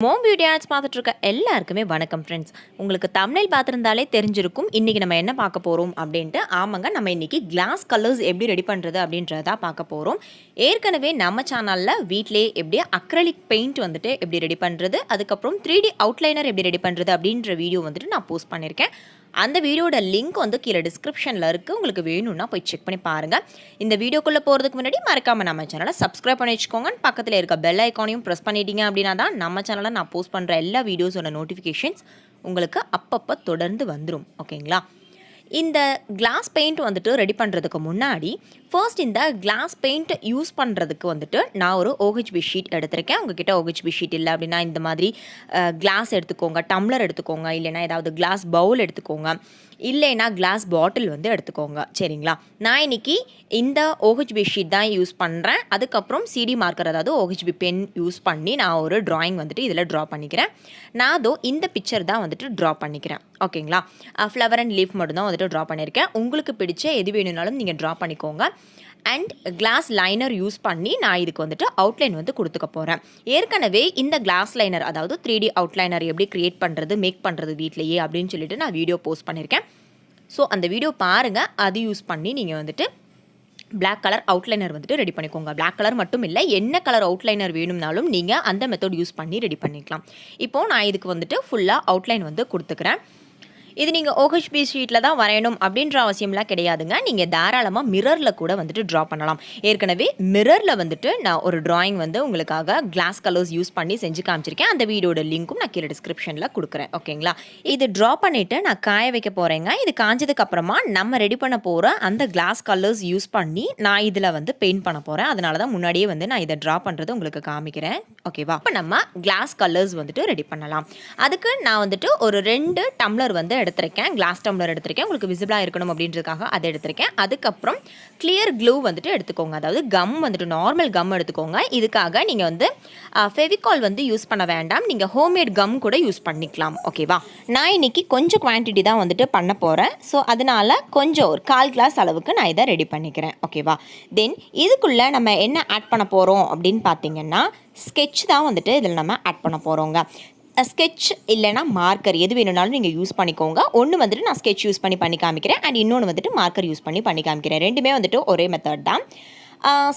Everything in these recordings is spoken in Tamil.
மோம் பியூட்டி ஆர்ட்ஸ் பார்த்துட்டு இருக்க எல்லாருக்குமே வணக்கம் ஃப்ரெண்ட்ஸ். உங்களுக்கு தம்ப்நெயில் பார்த்துருந்தாலே தெரிஞ்சிருக்கும் இன்றைக்கி நம்ம என்ன பார்க்க போகிறோம் அப்படின்ட்டு. ஆமாங்க, நம்ம இன்றைக்கி கிளாஸ் கலர்ஸ் எப்படி ரெடி பண்ணுறது அப்படின்றத பார்க்க போகிறோம். ஏற்கனவே நம்ம சேனலில் வீட்டிலே எப்படி அக்ரலிக் பெயிண்ட் வந்துட்டு எப்படி ரெடி பண்ணுறது, அதுக்கப்புறம் 3D அவுட்லைனர் எப்படி ரெடி பண்ணுறது அப்படின்ற வீடியோ வந்துட்டு நான் போஸ்ட் பண்ணியிருக்கேன். அந்த வீடியோட லிங்க் வந்து கீழே டிஸ்கிரிப்ஷனில் இருக்குது. உங்களுக்கு வேணும்னா போய் செக் பண்ணி பாருங்கள். இந்த வீடியோக்குள்ளே போகிறதுக்கு முன்னாடி மறக்காமல் நம்ம சேனலை சப்ஸ்கிரைப் பண்ணி வச்சுக்கோங்க. பக்கத்தில் இருக்க பெல் ஐக்கானையும் ப்ரெஸ் பண்ணிட்டீங்க அப்படின்னா தான் நம்ம சேனலில் நான் போஸ்ட் பண்ணுற எல்லா வீடியோஸோட நோட்டிஃபிகேஷன்ஸ் உங்களுக்கு அப்பப்போ தொடர்ந்து வந்துடும். ஓகேங்களா? இந்த கிளாஸ் பெயிண்ட் வந்துட்டு ரெடி பண்ணுறதுக்கு முன்னாடி ஃபர்ஸ்ட் இந்த கிளாஸ் பெயிண்ட் யூஸ் பண்ணுறதுக்கு வந்துட்டு நான் ஒரு OHB ஷீட் எடுத்திருக்கேன். உங்ககிட்ட OHB ஷீட் இல்லை அப்படின்னா இந்த மாதிரி கிளாஸ் எடுத்துக்கோங்க, டம்ளர் எடுத்துக்கோங்க, இல்லைனா ஏதாவது கிளாஸ் பவுல் எடுத்துக்கோங்க, இல்லைனா கிளாஸ் பாட்டில் வந்து எடுத்துக்கோங்க. சரிங்களா? நான் இன்றைக்கி இந்த OHB ஷீட் தான் யூஸ் பண்ணுறேன். அதுக்கப்புறம் CD மார்க்கர், அதாவது OHB பென் யூஸ் பண்ணி நான் ஒரு ட்ராயிங் வந்துட்டு இதில் ட்ரா பண்ணிக்கிறேன். நான் இந்த பிக்சர் தான் வந்துட்டு ட்ரா பண்ணிக்கிறேன். ஓகேங்களா? ஃப்ளவர் அண்ட் லீஃப் மட்டும் தான் வந்துட்டு ட்ரா பண்ணியிருக்கேன். உங்களுக்கு பிடிச்ச எது வேணும்னாலும் நீங்கள் ட்ரா பண்ணிக்கோங்க. அண்ட் கிளாஸ் லைனர் யூஸ் பண்ணி நான் இதுக்கு வந்துட்டு அவுட்லைன் வந்து கொடுத்துக்க போகிறேன். ஏற்கனவே இந்த கிளாஸ் லைனர், அதாவது 3D அவுட்லைனர் எப்படி க்ரியேட் பண்ணுறது, மேக் பண்ணுறது வீட்லேயே அப்படின்னு சொல்லிட்டு நான் வீடியோ போஸ்ட் பண்ணியிருக்கேன். ஸோ அந்த வீடியோ பாருங்கள். அது யூஸ் பண்ணி நீங்கள் வந்துட்டு பிளாக் கலர் அவுட்லைனர் வந்துட்டு ரெடி பண்ணிக்கோங்க. பிளாக் கலர் மட்டும் இல்லை, என்ன கலர் அவுட்லைனர் வேணும்னாலும் நீங்கள் அந்த மெத்தட் யூஸ் பண்ணி ரெடி பண்ணிக்கலாம். இப்போது நான் இதுக்கு வந்துட்டு ஃபுல்லாக அவுட்லைன் வந்து கொடுத்துக்கிறேன். இது நீங்கள் OHB ஷீட்டில் தான் வரையணும் அப்படின்ற அவசியம்லாம் கிடையாதுங்க. நீங்கள் தாராளமாக மிரரில் கூட வந்துட்டு ட்ரா பண்ணலாம். ஏற்கனவே மிரரில் வந்துட்டு நான் ஒரு ட்ராயிங் வந்து உங்களுக்காக கிளாஸ் கலர்ஸ் யூஸ் பண்ணி செஞ்சு காமிச்சிருக்கேன். அந்த வீடியோட லிங்க்கும் நான் கீழே டிஸ்கிரிப்ஷனில் கொடுக்குறேன். ஓகேங்களா? இது ட்ரா பண்ணிவிட்டு நான் காய வைக்க போகிறேங்க. இது காஞ்சதுக்கப்புறமா நம்ம ரெடி பண்ண போகிற அந்த கிளாஸ் கலர்ஸ் யூஸ் பண்ணி நான் இதில் வந்து பெயிண்ட் பண்ண போகிறேன். அதனால தான் முன்னாடியே வந்து நான் இதை ட்ரா பண்ணுறது உங்களுக்கு காமிக்கிறேன். ஓகேவா? இப்போ நம்ம கிளாஸ் கலர்ஸ் வந்துட்டு ரெடி பண்ணலாம். அதுக்கு நான் வந்துட்டு ஒரு 2 டம்ளர் வந்து எடுத்திருக்கேன். கிளாஸ் டம்ளர் எடுத்திருக்கேன். உங்களுக்கு விசிபிளாக இருக்கணும் அப்படின்றதுக்காக அதை எடுத்திருக்கேன். அதுக்கப்புறம் கிளியர் க்ளூ வந்துட்டு எடுத்துக்கோங்க. அதாவது கம் வந்துட்டு நார்மல் கம் எடுத்துக்கோங்க. இதுக்காக நீங்கள் வந்து ஃபெவிகால் வந்து யூஸ் பண்ண வேண்டாம். நீங்கள் ஹோம்மேட் கம் கூட யூஸ் பண்ணிக்கலாம். ஓகேவா? நான் இன்னைக்கு கொஞ்சம் குவான்டிட்டி தான் வந்துட்டு பண்ண போகிறேன். ஸோ அதனால் கொஞ்சம் ஒரு 1/4 கிளாஸ் அளவுக்கு நான் இதை ரெடி பண்ணிக்கிறேன். ஓகேவா? தென் இதுக்குள்ளே நம்ம என்ன ஆட் பண்ண போகிறோம் அப்படின்னு பார்த்தீங்கன்னா ஸ்கெட்ச் தான் வந்துட்டு இதில் நம்ம ஆட் பண்ண போகிறோங்க. ஸ்கெட்ச் இல்லைனா மார்க்கர் எது வேணும்னாலும் நீங்கள் யூஸ் பண்ணிக்கோங்க. ஒன்று வந்துட்டு நான் ஸ்கெட்ச் யூஸ் பண்ணி காமிக்கிறேன். அண்ட் இன்னொன்று வந்துட்டு மார்க்கர் யூஸ் பண்ணி காமிக்கிறேன். ரெண்டுமே வந்துட்டு ஒரே மெத்தட் தான்.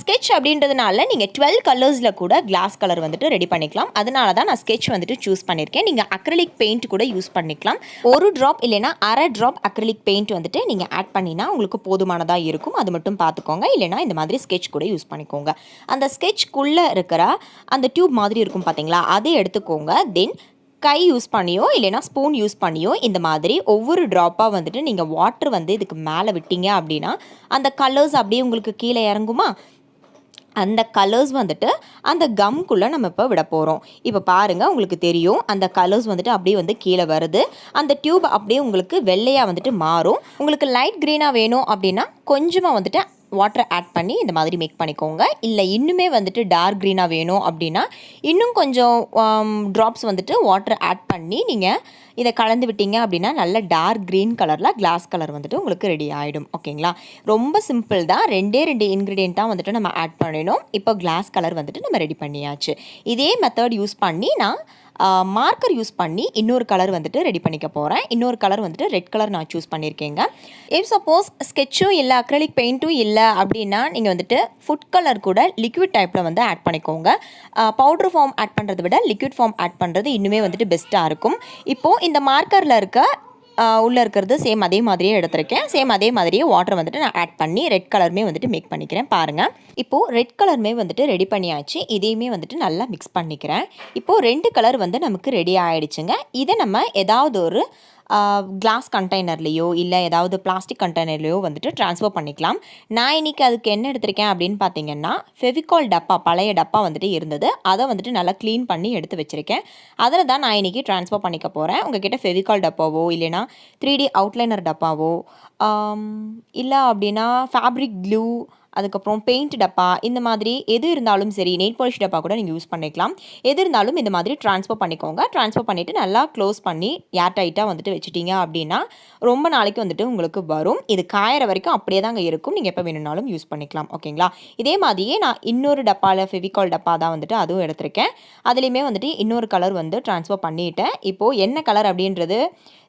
ஸ்கெட்ச் அப்படின்றதுனால நீங்கள் 12 கலர்ஸில் கூட கிளாஸ் கலர் வந்துட்டு ரெடி பண்ணிக்கலாம். அதனால தான் நான் ஸ்கெட்ச் வந்துட்டு சூஸ் பண்ணியிருக்கேன். நீங்கள் அக்ரிலிக் பெயிண்ட் கூட யூஸ் பண்ணிக்கலாம். ஒரு ட்ராப் இல்லைனா அரை ட்ராப் அக்ரிலிக் பெயிண்ட் வந்துட்டு நீங்கள் ஆட் பண்ணினா உங்களுக்கு போதுமானதாக இருக்கும். அது மட்டும் பார்த்துக்கோங்க. இல்லைனா இந்த மாதிரி ஸ்கெட்ச் கூட யூஸ் பண்ணிக்கோங்க. அந்த ஸ்கெட்ச்குள்ளே இருக்கிற அந்த டியூப் மாதிரி இருக்கும் பார்த்தீங்களா, அதை எடுத்துக்கோங்க. தென் கை யூஸ் பண்ணியோ இல்லைனா ஸ்பூன் யூஸ் பண்ணியோ இந்த மாதிரி ஒவ்வொரு ட்ராப்பாக வந்துட்டு நீங்கள் வாட்டர் வந்து இதுக்கு மேலே விட்டீங்க அப்படின்னா அந்த கலர்ஸ் அப்படியே உங்களுக்கு கீழே இறங்குமா. அந்த கலர்ஸ் வந்துட்டு அந்த கம்குள்ளே நம்ம இப்போ விட போகிறோம். இப்போ பாருங்கள், உங்களுக்கு தெரியும் அந்த கலர்ஸ் வந்துட்டு அப்படியே வந்து கீழே வருது. அந்த டியூப் அப்படியே உங்களுக்கு வெள்ளையாக வந்துட்டு மாறும். உங்களுக்கு லைட் க்ரீனாக வேணும் அப்படின்னா கொஞ்சமாக வந்துட்டு வாட்டர் ஆட் பண்ணி இந்த மாதிரி மேக் பண்ணிக்கோங்க. இல்லை இன்னுமே வந்துட்டு டார்க் க்ரீனாக வேணும் அப்படின்னா இன்னும் கொஞ்சம் ட்ராப்ஸ் வந்துட்டு வாட்டர் ஆட் பண்ணி நீங்கள் இதை கலந்து விட்டீங்க அப்படின்னா நல்ல டார்க் க்ரீன் கலரில் கிளாஸ் கலர் வந்துட்டு உங்களுக்கு ரெடி ஆகிடும். ஓகேங்களா? ரொம்ப சிம்பிள் தான். 2 இன்க்ரீடியன்ட் தான் வந்துட்டு நம்ம ஆட் பண்ணிடணும். இப்போ கிளாஸ் கலர் வந்துட்டு நம்ம ரெடி பண்ணியாச்சு. இதே மெத்தட் யூஸ் பண்ணி நான் மார்க்கர் யூஸ் பண்ணி இன்னொரு கலர் வந்துட்டு ரெடி பண்ணிக்க போகிறேன். இன்னொரு கலர் வந்துட்டு ரெட் கலர் நான் சூஸ் பண்ணியிருக்கேங்க. இஃப் சப்போஸ் ஸ்கெட்சும் இல்லை அக்ரிலிக் பெயிண்ட்டும் இல்லை அப்படின்னா நீங்கள் வந்துட்டு ஃபுட் கலர் கூட லிக்விட் டைப்பில் வந்து ஆட் பண்ணிக்கோங்க. பவுடர் ஃபார்ம் ஆட் பண்ணுறதை விட லிக்விட் ஃபார்ம் ஆட் பண்ணுறது இன்னுமே வந்துட்டு பெஸ்ட்டாக இருக்கும். இப்போது இந்த மார்க்கரில் இருக்க உள்ளே இருக்கிறது சேம் அதே மாதிரியே எடுத்திருக்கேன். சேம் அதே மாதிரியே வாட்டர் வந்துட்டு நான் ஆட் பண்ணி ரெட் கலருமே வந்துட்டு மேக் பண்ணிக்கிறேன். பாருங்கள், இப்போது ரெட் கலருமே வந்துட்டு ரெடி பண்ணியாச்சு. இதையுமே வந்துட்டு நல்லா மிக்ஸ் பண்ணிக்கிறேன். இப்போது 2 கலர் வந்து நமக்கு ரெடி ஆகிடுச்சுங்க. இதை நம்ம ஏதாவது ஒரு கிளாஸ் கண்டெய்னர்லேயோ இல்லை ஏதாவது பிளாஸ்டிக் கண்டெய்னர்லேயோ வந்துட்டு ட்ரான்ஸ்ஃபர் பண்ணிக்கலாம். நான் இன்றைக்கி அதுக்கு என்ன எடுத்திருக்கேன் அப்படின்னு பார்த்தீங்கன்னா ஃபெவிகால் டப்பா, பழைய டப்பா வந்துட்டு இருந்தது. அதை வந்துட்டு நல்லா க்ளீன் பண்ணி எடுத்து வச்சுருக்கேன். அதில் தான் நான் இன்றைக்கி ட்ரான்ஸ்ஃபர் பண்ணிக்க போகிறேன். உங்கள்கிட்ட ஃபெவிகால் டப்பாவோ இல்லைனா 3D அவுட்லைனர் டப்பாவோ இல்லை அப்படின்னா ஃபேப்ரிக் க்ளூ, அதுக்கப்புறம் பெயிண்ட் டப்பா இந்த மாதிரி எது இருந்தாலும் சரி, நெயில் பாலிஷ் டப்பா கூட நீங்கள் யூஸ் பண்ணிக்கலாம். எது இருந்தாலும் இந்த மாதிரி ட்ரான்ஸ்ஃபர் பண்ணிக்கோங்க. ட்ரான்ஸ்ஃபர் பண்ணிவிட்டு நல்லா க்ளோஸ் பண்ணி ஏர் டைட்டாக வந்துட்டு வச்சுட்டிங்க அப்படின்னா ரொம்ப நாளைக்கு வந்துட்டு உங்களுக்கு வரும். இது காயிற வரைக்கும் அப்படியே தாங்க இருக்கும். நீங்கள் எப்போ வேணும்னாலும் யூஸ் பண்ணிக்கலாம். ஓகேங்களா? இதே மாதிரியே நான் இன்னொரு டப்பாவில் ஃபெவிகால் டப்பா தான் வந்துட்டு அதுவும் எடுத்திருக்கேன். அதுலேயுமே வந்துட்டு இன்னொரு கலர் வந்து ட்ரான்ஸ்ஃபர் பண்ணிட்டேன். இப்போது என்ன கலர் அப்படின்றது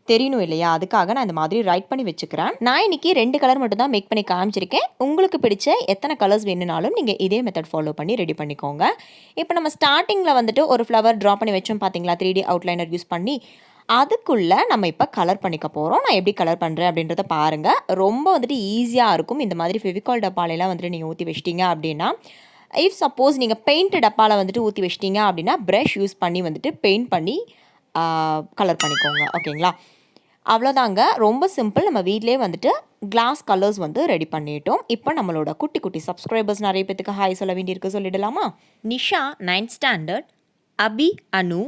தெரியணும் இல்லையா, அதுக்காக நான் இந்த மாதிரி ரைட் பண்ணி வச்சுக்கிறேன். நான் இன்றைக்கி 2 கலர் மட்டும் தான் மேக் பண்ணி காமிச்சிருக்கேன். உங்களுக்கு பிடிச்ச எத்தனை கலர்ஸ் வேணுனாலும் நீங்கள் இதே மெத்தட் ஃபாலோ பண்ணி ரெடி பண்ணிக்கோங்க. இப்போ நம்ம ஸ்டார்டிங்கில் வந்துட்டு ஒரு ஃப்ளவர் ட்ரா பண்ணி வச்சோம் பார்த்தீங்களா, 3D அவுட்லைனர் யூஸ் பண்ணி. அதுக்குள்ளே நம்ம இப்போ கலர் பண்ணிக்க போகிறோம். நான் எப்படி கலர் பண்ணுறேன் அப்படின்றத பாருங்கள். ரொம்ப வந்துட்டு ஈஸியாக இருக்கும். இந்த மாதிரி ஃபெவிகால் டப்பாலெலாம் வந்துட்டு நீங்கள் ஊற்றி வச்சிட்டிங்க அப்படின்னா, இஃப் சப்போஸ் நீங்கள் பெயிண்ட் டப்பாவில் வந்துட்டு ஊற்றி வச்சிட்டிங்க அப்படின்னா ப்ரஷ் யூஸ் பண்ணி வந்துட்டு பெயிண்ட் பண்ணி கலர் பண்ணிக்கோங்க. ஓகேங்களா? அவ்வளோதாங்க. ரொம்ப சிம்பிள். நம்ம வீட்டிலே வந்துட்டு கிளாஸ் கலர்ஸ் வந்து ரெடி பண்ணிட்டோம். இப்போ நம்மளோட குட்டி குட்டி சப்ஸ்கிரைபர்ஸ் நிறைய பேத்துக்கு ஹாய் சொல்ல வேண்டியிருக்கு, சொல்லிடலாமா? Nisha 9th standard, Abhi Anu,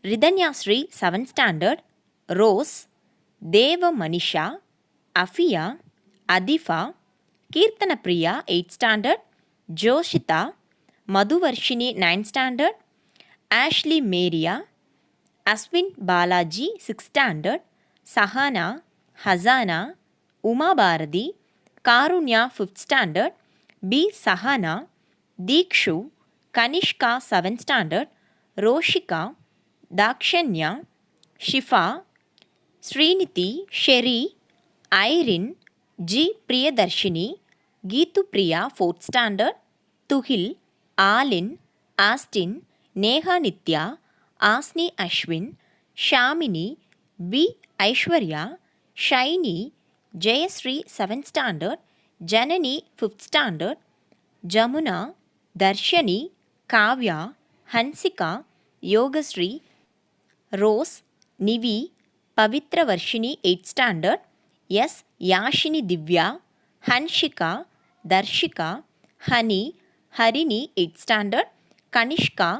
Rithanyasri 7th standard, Rose, Deva Manisha, Afiya, Athifa, Keerthana Priya 8th standard, Joshitha, Madhuvarshini 9th standard, Ashley Maria, Ashwin Balaji 6th standard, Sahana, Hasana, Uma Bharathi, Karunya 5th standard, B Sahana, Deekshu, Kanishka 7th standard, Roshika, Dakshanya, Shifa, Srinidhi, Sherry, Irene, G Priyadharshini, Keethu Priya 4th standard, Thuhil, Aalin, Austin, Neha Nithya, Aasni Ashwin, Shamini, V Aishwarya, Shiny, Jayasri 7th standard, Janani 5th standard, Jamuna, Dharshani, Kavya, Hansika, Yogasri, Rose, Nivi, Pavithravarshini 8th standard, S Yashini Divya, Hanshika, Dharshika, Honey, Harini 8th standard, Kanishka,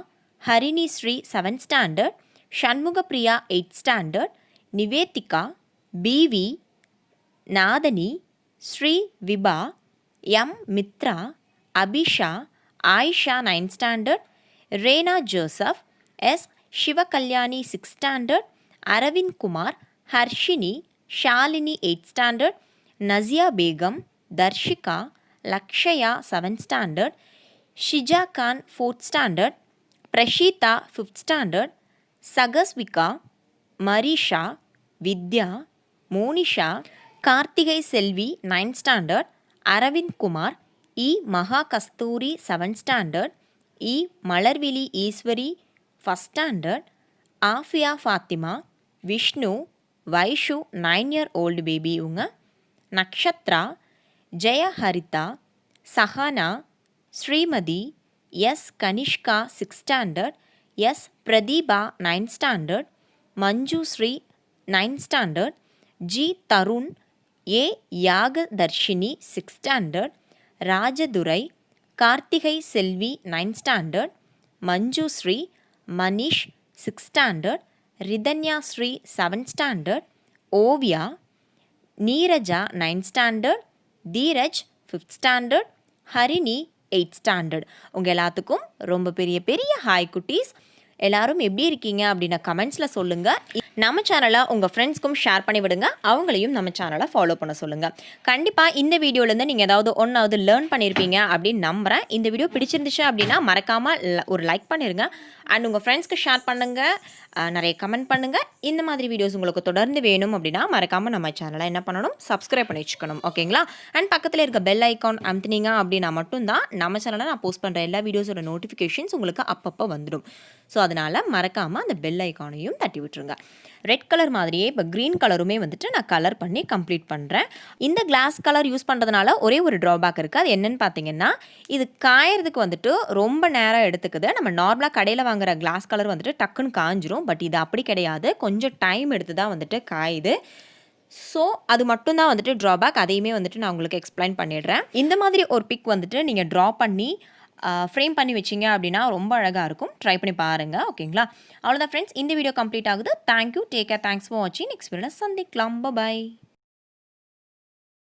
Harini Sri 7th standard, Shanmugapriya 8th standard, Nivedhika, பிவி, Nathani, Sri Viba, M Mithra, Abisha, Ayisha 9th standard, Rena Joseph, S Sivakalyani 6th standard, Aravind Kumar, Harshini, Shalini 8th standard, Nasiya Begum, Dharshika, Lakshaya 7th standard, Shija Khan 4th standard, Prasheetha 5th standard, Sahasvika, Marisha, Vidhya, Monisha, Karthigai Selvi 9th standard, Aravind Kumar, E Maha Kasthuri 7th standard, E Malarvizhi Eswari 1st standard, Afiya Fathima, Vishnu, Vaishu 9-year-old baby இவங்க, Nakshathra, Jaya Haritha, Sahana, Srimathi, S Kanishka 6th standard, S Pradeepa 9th standard, Manju Sri 9th standard, G Tharun, A Yagadharshini 6th standard, Rajadurai, Karthigai Selvi 9th standard, Manju Sri, Manish 6th standard, Rithanya Sri 7th standard, Oviya, Neeraja 9th standard, Dheeraj 5th standard, Harini 8th standard. உங்கள் எல்லாத்துக்கும் ரொம்ப பெரிய பெரிய ஹாய் குட்டீஸ். எல்லாரும் எப்படி இருக்கீங்க அப்படின்னு கமெண்ட்ஸில் சொல்லுங்கள். நம்ம சேனலை உங்கள் ஃப்ரெண்ட்ஸ்க்கும் ஷேர் பண்ணி விடுங்க. அவங்களையும் நம்ம சேனலை ஃபாலோ பண்ண சொல்லுங்கள். கண்டிப்பாக இந்த வீடியோலேருந்து நீங்கள் ஏதாவது ஒன்றாவது லேர்ன் பண்ணியிருப்பீங்க அப்படின்னு நம்புகிறேன். இந்த வீடியோ பிடிச்சிருந்துச்சு அப்படின்னா மறக்காமல் ஒரு லைக் பண்ணிடுங்க. அண்ட் உங்கள் ஃப்ரெண்ட்ஸ்க்கு ஷேர் பண்ணுங்கள், நிறைய கமெண்ட் பண்ணுங்கள். இந்த மாதிரி வீடியோஸ் உங்களுக்கு தொடர்ந்து வேணும் அப்படின்னா மறக்காமல் நம்ம சேனலை என்ன பண்ணணும், சப்ஸ்கிரைப் பண்ணி வச்சுக்கணும். ஓகேங்களா? அண்ட் பக்கத்தில் இருக்க பெல் ஐக்கான் அமுத்துனீங்க அப்படின்னா மட்டும்தான் நம்ம சேனலில் நான் போஸ்ட் பண்ணுற எல்லா வீடியோஸோட நோட்டிஃபிகேஷன்ஸ் உங்களுக்கு அப்பப்போ வந்துடும். ஸோ அதனால் மறக்காமல் அந்த பெல் ஐக்கானையும் தட்டி விட்டுருங்க. ரெட் கலர் மாதிரியே இப்போ க்ரீன் கலருமே வந்துட்டு நான் கலர் பண்ணி கம்ப்ளீட் பண்ணுறேன். இந்த கிளாஸ் கலர் யூஸ் பண்ணுறதுனால ஒரே ஒரு ட்ராபேக் இருக்குது. அது என்னென்னு பார்த்தீங்கன்னா, இது காயறதுக்கு வந்துட்டு ரொம்ப நேரம் எடுத்துக்குது. நம்ம நார்மலாக கடையில் வாங்குற கிளாஸ் கலர் வந்துட்டு டக்குன்னு காஞ்சிரும். பட் இது அப்படி கிடையாது, கொஞ்சம் டைம் எடுத்து தான் வந்துட்டு காயுது. ஸோ அது மட்டும்தான் வந்துட்டு ட்ராபேக். அதையுமே வந்துட்டு நான் உங்களுக்கு எக்ஸ்பிளைன் பண்ணிடுறேன். இந்த மாதிரி ஒரு பிக் வந்துட்டு நீங்கள் ட்ரா பண்ணி ஃப்ரேம் பண்ணி வச்சிங்க அப்படின்னா ரொம்ப அழகாக இருக்கும். ட்ரை பண்ணி பாருங்கள். ஓகேங்களா? அவ்வளோதான் ஃப்ரெண்ட்ஸ், இந்த வீடியோ கம்ப்ளீட் ஆகுது. Thank you, take care, thanks for வாட்சிங். நெக்ஸ்ட் வீடியோவில் சந்திக்கலாம். பாய்.